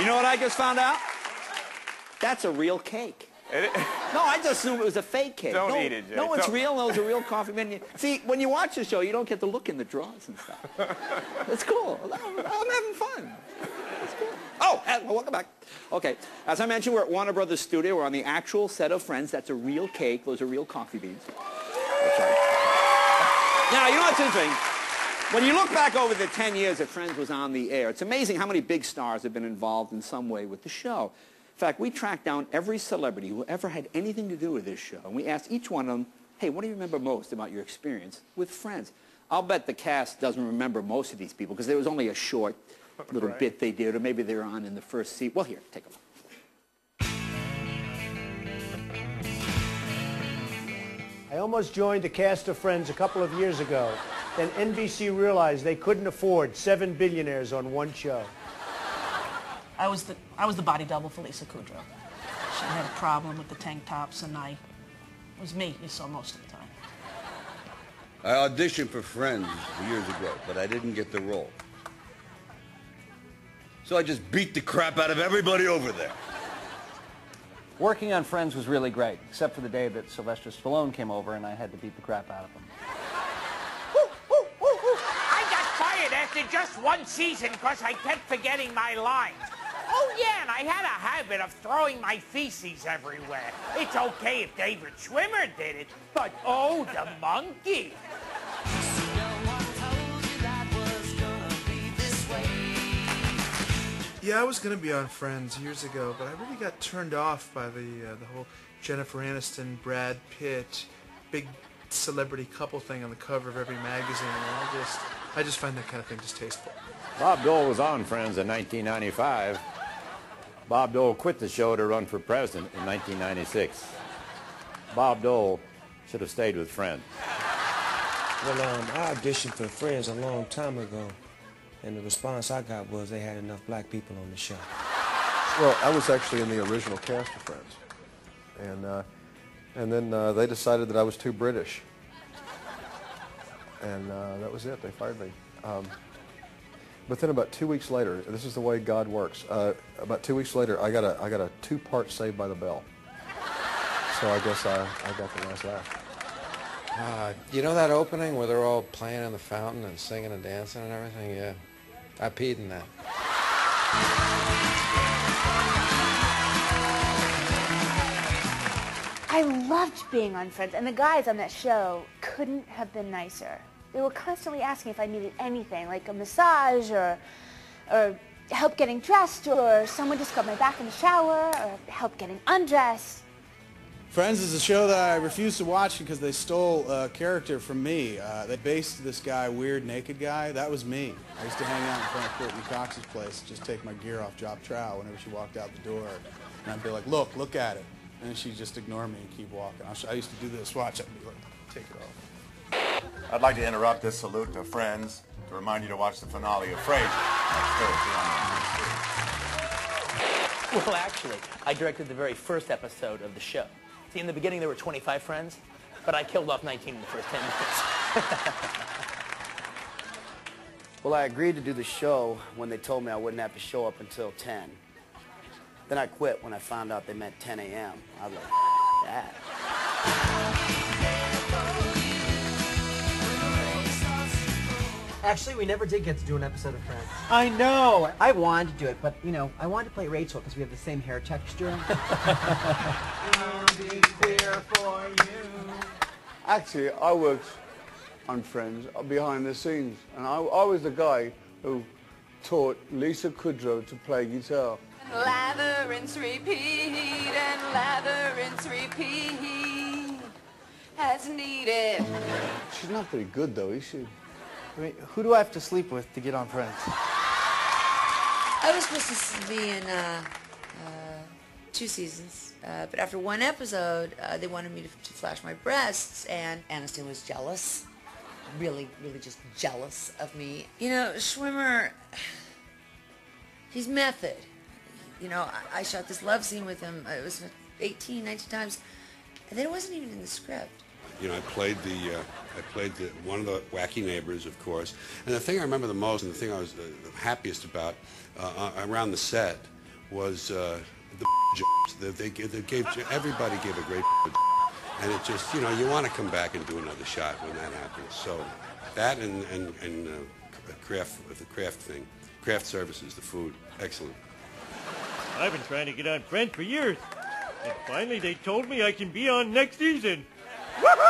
You know what I just found out? That's a real cake. No, I just assumed it was a fake cake. Don't eat it, Jay. No, it's real. Those are real coffee beans. See, when you watch the show, you don't get to look in the drawers and stuff. It's cool. I'm having fun. It's cool. Oh, welcome back. Okay, as I mentioned, we're at Warner Brothers Studio. We're on the actual set of Friends. That's a real cake. Those are real coffee beans. That's right. Now, you know what's interesting? When you look back over the 10 years that Friends was on the air, it's amazing how many big stars have been involved in some way with the show. In fact, we tracked down every celebrity who ever had anything to do with this show, and we asked each one of them, hey, what do you remember most about your experience with Friends? I'll bet the cast doesn't remember most of these people, because there was only a short little bit they did, or maybe they were on in the first seat. Well, here, take a look. I almost joined the cast of Friends a couple of years ago. Then NBC realized they couldn't afford 7 billionaires on one show. I was the body double for Lisa Kudrow. She had a problem with the tank tops, and it was me you saw most of the time. I auditioned for Friends years ago, but I didn't get the role. So I just beat the crap out of everybody over there. Working on Friends was really great, except for the day that Sylvester Stallone came over and I had to beat the crap out of him. I got fired after just one season because I kept forgetting my lines. Oh, yeah, and I had a habit of throwing my feces everywhere. It's okay if David Schwimmer did it, but oh, the monkey. Yeah, I was going to be on Friends years ago, but I really got turned off by the whole Jennifer Aniston, Brad Pitt, big celebrity couple thing on the cover of every magazine. And I just find that kind of thing distasteful. Bob Dole was on Friends in 1995. Bob Dole quit the show to run for president in 1996. Bob Dole should have stayed with Friends. Well, I auditioned for Friends a long time ago, and the response I got was they had enough black people on the show. Well, I was actually in the original cast of Friends, and then they decided that I was too British, and that was it. They fired me. But then about 2 weeks later, this is the way God works. About 2 weeks later, I got a 2-part Saved by the Bell. So I guess I got the last laugh. You know that opening where they're all playing in the fountain and singing and dancing and everything? Yeah, I peed in that. I loved being on Friends, and the guys on that show couldn't have been nicer. They were constantly asking if I needed anything, like a massage or help getting dressed, or someone to scrub my back in the shower, or help getting undressed. Friends is a show that I refused to watch because they stole a character from me. They based this guy, weird naked guy. That was me. I used to hang out in front of Courtney Cox's place, just take my gear off, drop trowel whenever she walked out the door. And I'd be like, look at it. And she'd just ignore me and keep walking. I used to do this, watch, I'd be like, take it off. I'd like to interrupt this salute to Friends to remind you to watch the finale of Frasier next Thursday on NBC. Well, actually, I directed the very first episode of the show. See, in the beginning there were 25 friends, but I killed off 19 in the first 10 minutes. Well, I agreed to do the show when they told me I wouldn't have to show up until 10. Then I quit when I found out they meant 10 a.m. I was like, that. Actually, we never did get to do an episode of Friends. I know. I wanted to do it, but, you know, I wanted to play Rachel because we have the same hair texture. I'll be there for you. Actually, I worked on Friends behind the scenes, and I was the guy who taught Lisa Kudrow to play guitar. Lather, rinse, repeat, and lather, rinse, repeat, as needed. She's not very good, though, is she? I mean, who do I have to sleep with to get on Friends? I was supposed to be in 2 seasons, but after 1 episode, they wanted me to flash my breasts, and Aniston was jealous. Really just jealous of me. You know, Schwimmer, he's method. You know, I shot this love scene with him. It was 18, 19 times, and then it wasn't even in the script. You know, I played one of the wacky neighbors, of course. And the thing I remember the most, and the thing I was the happiest about around the set, was the jobs. They gave everybody gave a great and it just, you know, you want to come back and do another shot when that happens. So that and the craft thing, craft services, the food, excellent. I've been trying to get on Friends for years, and finally they told me I can be on next season. Woohoo!